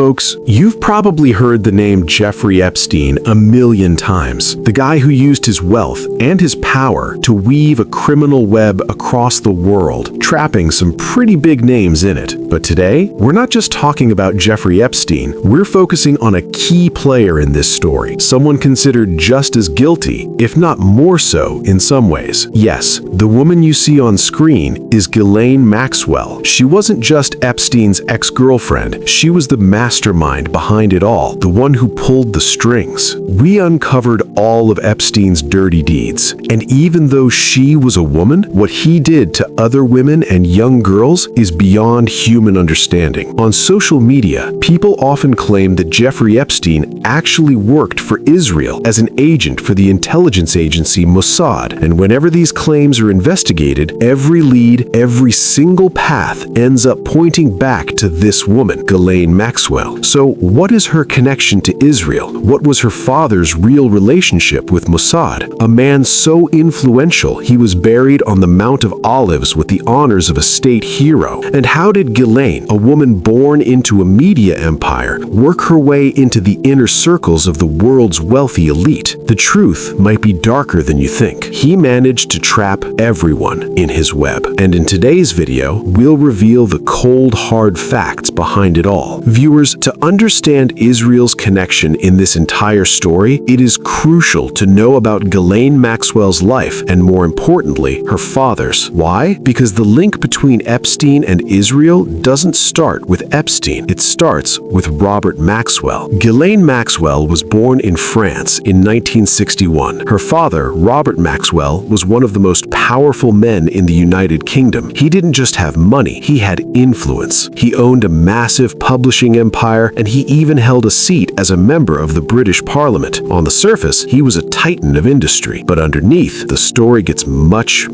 Folks, you've probably heard the name Jeffrey Epstein a million times. The guy who used his wealth and his power to weave a criminal web across the world, trapping some pretty big names in it. But today, we're not just talking about Jeffrey Epstein, we're focusing on a key player in this story, someone considered just as guilty, if not more so in some ways. Yes, the woman you see on screen is Ghislaine Maxwell. She wasn't just Epstein's ex-girlfriend, she was the mastermind behind it all, the one who pulled the strings. We uncovered all of Epstein's dirty deeds, and even though she was a woman, what he did to other women and young girls is beyond human understanding. On social media, people often claim that Jeffrey Epstein actually worked for Israel as an agent for the intelligence agency Mossad, and whenever these claims are investigated, every lead, every single path ends up pointing back to this woman, Ghislaine Maxwell. So what is her connection to Israel? What was her father's real relationship with Mossad? A man so influential he was buried on the Mount of Olives with the honors of a state hero. And how did Ghislaine, a woman born into a media empire, work her way into the inner circles of the world's wealthy elite? The truth might be darker than you think. He managed to trap everyone in his web. And in today's video, we'll reveal the cold, hard facts behind it all. Viewers, to understand Israel's connection in this entire story, it is crucial to know about Ghislaine Maxwell's life and, more importantly, her father's. Why? Because the link between Epstein and Israel doesn't start with Epstein. It starts with Robert Maxwell. Ghislaine Maxwell was born in France in 1961. Her father, Robert Maxwell, was one of the most powerful men in the United Kingdom. He didn't just have money, he had influence. He owned a massive publishing empire, and he even held a seat as a member of the British Parliament. On the surface, he was a titan of industry, but underneath, the story gets much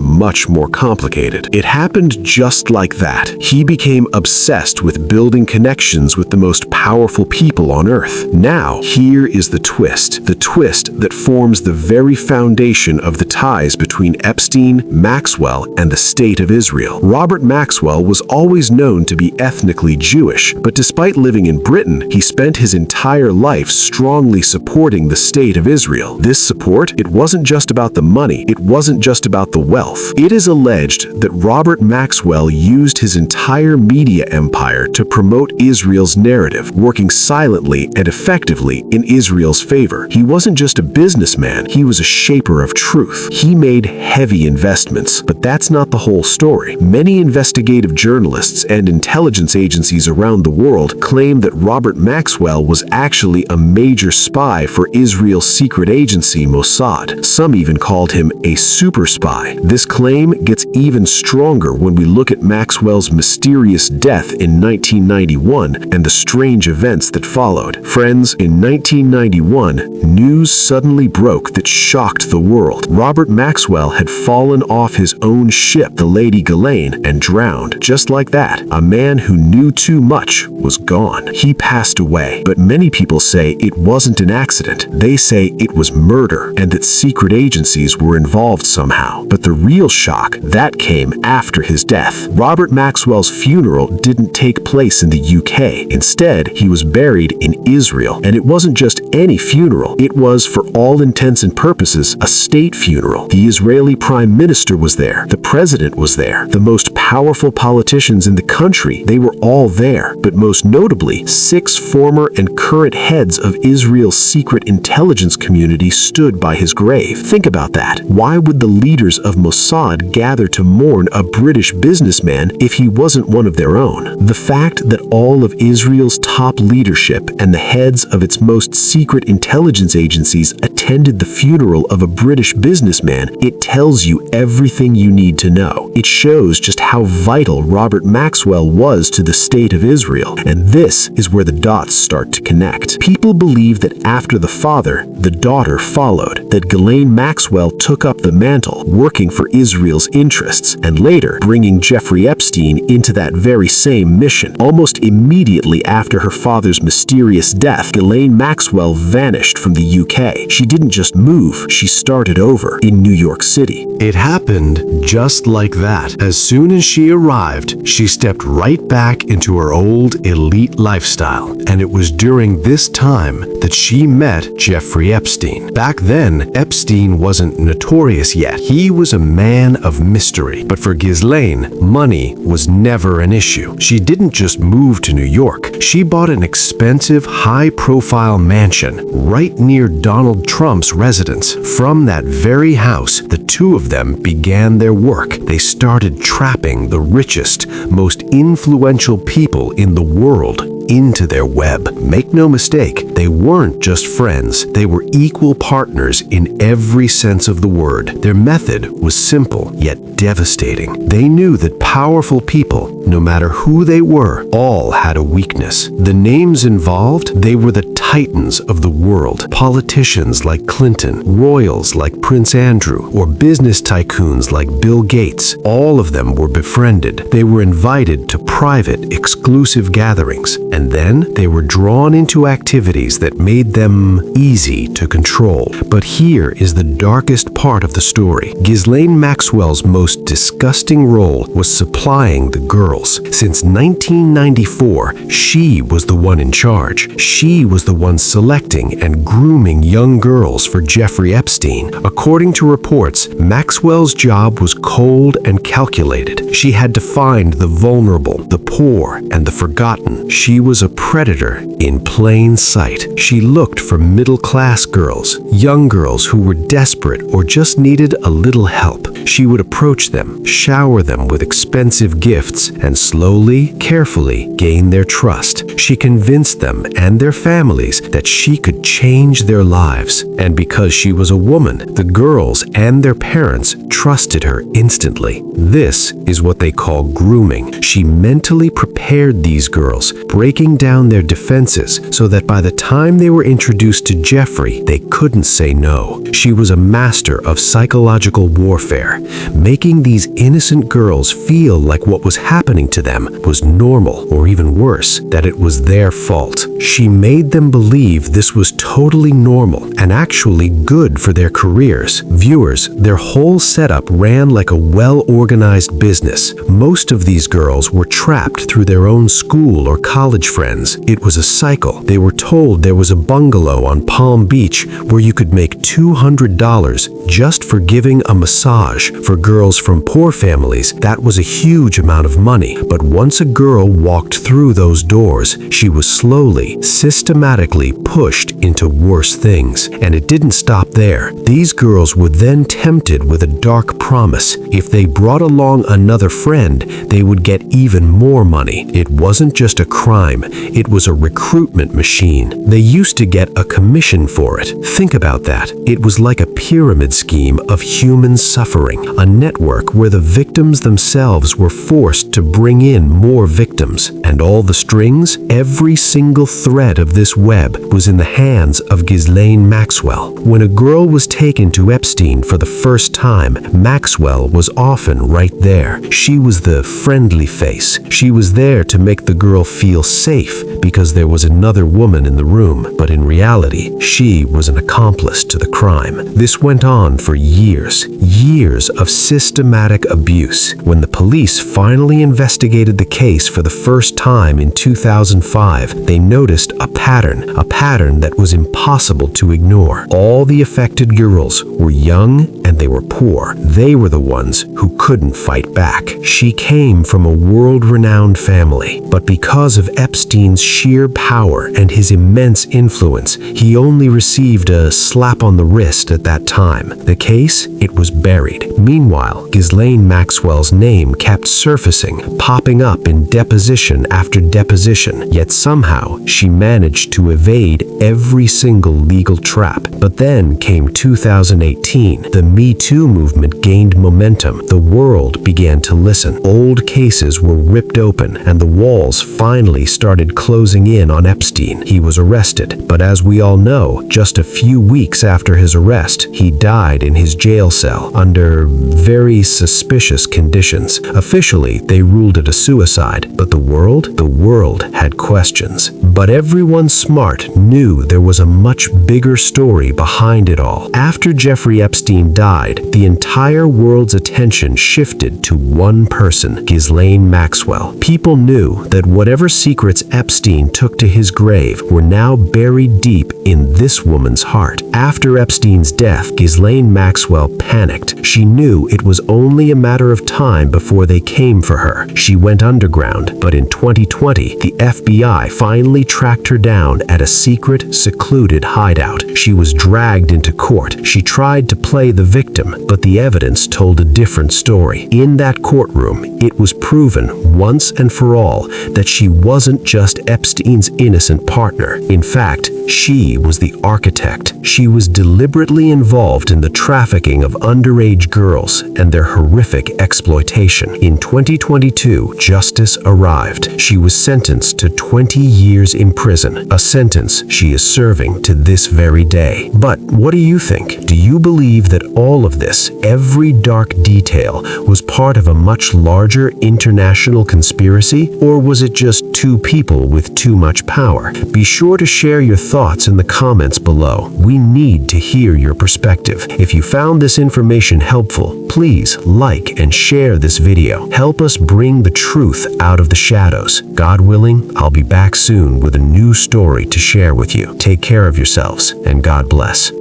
more complicated. It happened just like that. He became obsessed with building connections with the most powerful people on Earth. Now, here is the twist that forms the very foundation of the ties between Epstein, Maxwell, and the State of Israel. Robert Maxwell was always known to be ethnically Jewish, but despite living in Britain, he spent his entire life strongly supporting the State of Israel. This support, it wasn't just about the money, it wasn't just about the wealth. It is alleged that Robert Maxwell used his entire media empire to promote Israel's narrative, working silently and effectively in Israel's favor. He wasn't just a businessman, he was a shaper of truth. He made heavy investments, but that's not the whole story. Many investigative journalists and intelligence agencies around the world claim that Robert Maxwell was actually a major spy for Israel's secret agency Mossad. Some even called him a super spy. This claim gets even stronger when we look at Maxwell's mysterious death in 1991 and the strange events that followed. Friends, in 1991, news suddenly broke that shocked the world. Robert Maxwell had fallen off his own ship, the Lady Ghislaine, and drowned. Just like that, a man who knew too much was gone. He passed away, but many people say it wasn't an accident. They say it was murder and that secret agencies were involved somehow. But the real shock, that came after his death. Robert Maxwell's funeral didn't take place in the UK. Instead, he was buried in Israel. And it wasn't just any funeral. It was, for all intents and purposes, a state funeral. The Israeli Prime Minister was there. The president was there. The most powerful politicians in the country, they were all there. But most notably, 6 former and current heads of Israel's secret intelligence community stood by his grave. Think about that. Why would the leaders of Mossad gather to mourn a British businessman if he wasn't one of their own? The fact that all of Israel's top leadership and the heads of its most secret intelligence agencies attended the funeral of a British businessman, it tells you everything you need to know. It shows just how vital Robert Maxwell was to the State of Israel, and this is where the dots start to connect. People believe that after the father, the daughter followed, that Ghislaine Maxwell took up the mantle, working for Israel's interests, and later bringing Jeffrey Epstein into that very same mission. Almost immediately after her father's mysterious death, Ghislaine Maxwell vanished from the UK. She didn't just move, she started over in New York City. It happened just like that. As soon as she arrived, she stepped right back into her old elite lifestyle. And it was during this time that she met Jeffrey Epstein. Back then, Epstein wasn't notorious yet. He was a man of mystery. But for Ghislaine, money was never an issue. She didn't just move to New York. She bought an expensive, high-profile mansion right near Donald Trump's residence. From that very house, the two of them began their work. They started trapping the richest, most influential people in the world into their web. Make no mistake, they weren't just friends. They were equal partners in every sense of the word. Their method was simple, yet devastating. They knew that powerful people, no matter who they were, all had a weakness. The names involved, they were the titans of the world. Politicians like Clinton, royals like Prince Andrew, or business tycoons like Bill Gates. All of them were befriended. They were invited to private, exclusive gatherings, and then they were drawn into activities that made them easy to control. But here is the darkest part of the story. Ghislaine Maxwell's most disgusting role was supplying the girls. Since 1994, she was the one in charge. She was the one selecting and grooming young girls for Jeffrey Epstein. According to reports, Maxwell's job was cold and calculated. She had to find the vulnerable, the poor, and the forgotten. She was a predator in plain sight. She looked for middle-class girls, young girls who were desperate or just needed a little help. She would approach them, shower them with expensive gifts, and slowly, carefully gain their trust. She convinced them and their families that she could change their lives. And because she was a woman, the girls and their parents trusted her instantly. This is what they call grooming. She mentally prepared these girls, breaking down their defenses so that by the time they were introduced to Jeffrey, they couldn't say no. She was a master of psychological warfare, making these innocent girls feel like what was happening to them was normal, or even worse, that it was their fault. She made them believe this was totally normal and actually good for their careers. Viewers, their whole setup ran like a well-organized business. Most of these girls were trapped through their own school or college friends. It was a cycle. They were told there was a bungalow on Palm Beach where you could make $200 just for giving a massage. For girls from poor families, that was a huge amount of money. But once a girl walked through those doors, she was slowly, systematically pushed into worse things. And it didn't stop there. These girls were then tempted with a dark promise. If they brought along another friend, they would get even more money. It wasn't just a crime, it was a recruitment machine. They used to get a commission for it. Think about that. It was like a pyramid scheme of human suffering, a network where the victims themselves were forced to bring in more victims. And all the strings, every single thread of this web was in the hands of Ghislaine Maxwell. When a girl was taken to Epstein for the first time, Maxwell was often right there. She was the friendly face. She was there to make the girl feel safe because there was another woman in the room, but in reality, she was an accomplice to the crime. This went on for years of systematic abuse. When the police finally investigated the case for the first time in 2005, they noticed a pattern that was impossible to ignore. All the affected girls were young and they were poor. They were the ones who couldn't fight back. She came from a world-renowned family, but because of Epstein's sheer power and his immense influence, he only received a slap on the wrist at that time. The case, it was buried. Meanwhile, Ghislaine Maxwell's name kept surfacing, popping up in deposition after deposition, yet somehow she managed to evade every single legal trap. But then came 2018. The Me Too movement gained momentum. The world began to listen. Old cases were ripped open, and the walls finally started closing in on Epstein. He was arrested, but as we all know, just a few weeks after his arrest, he died in his jail cell under very suspicious conditions. Officially, they ruled it a suicide, but the world had questions. But everyone smart knew there was a much bigger story behind it all. After Jeffrey Epstein died, the entire world's attention shifted to one person, Ghislaine Maxwell. People knew that whatever secrets Epstein took to his grave were now buried deep in this woman's heart. After Epstein's death, Ghislaine Maxwell panicked. She knew it was only a matter of time before they came for her. She went underground, but in 2020, the FBI finally tracked her down at a secret, secluded hideout. She was dragged into court. She tried to play the victim, but the evidence told a different story. In that courtroom, it was proven once and for all that she wasn't just Epstein's innocent partner. In fact, she was the architect. She was deliberately involved in the trafficking of underage girls and their horrific exploitation. In 2022, justice arrived. She was sentenced to 20 years in prison, a sentence she is serving to this very day. But what do you think? Do you believe that all of this, every dark detail, was part of a much larger international conspiracy? Or was it just two people with too much power? Be sure to share your thoughts in the comments below. We need to hear your perspective. If you found this information helpful, please like and share this video. Help us bring the truth out of the shadows. God willing, I'll be back soon with a new story to share with you. Take care of yourselves, and God bless.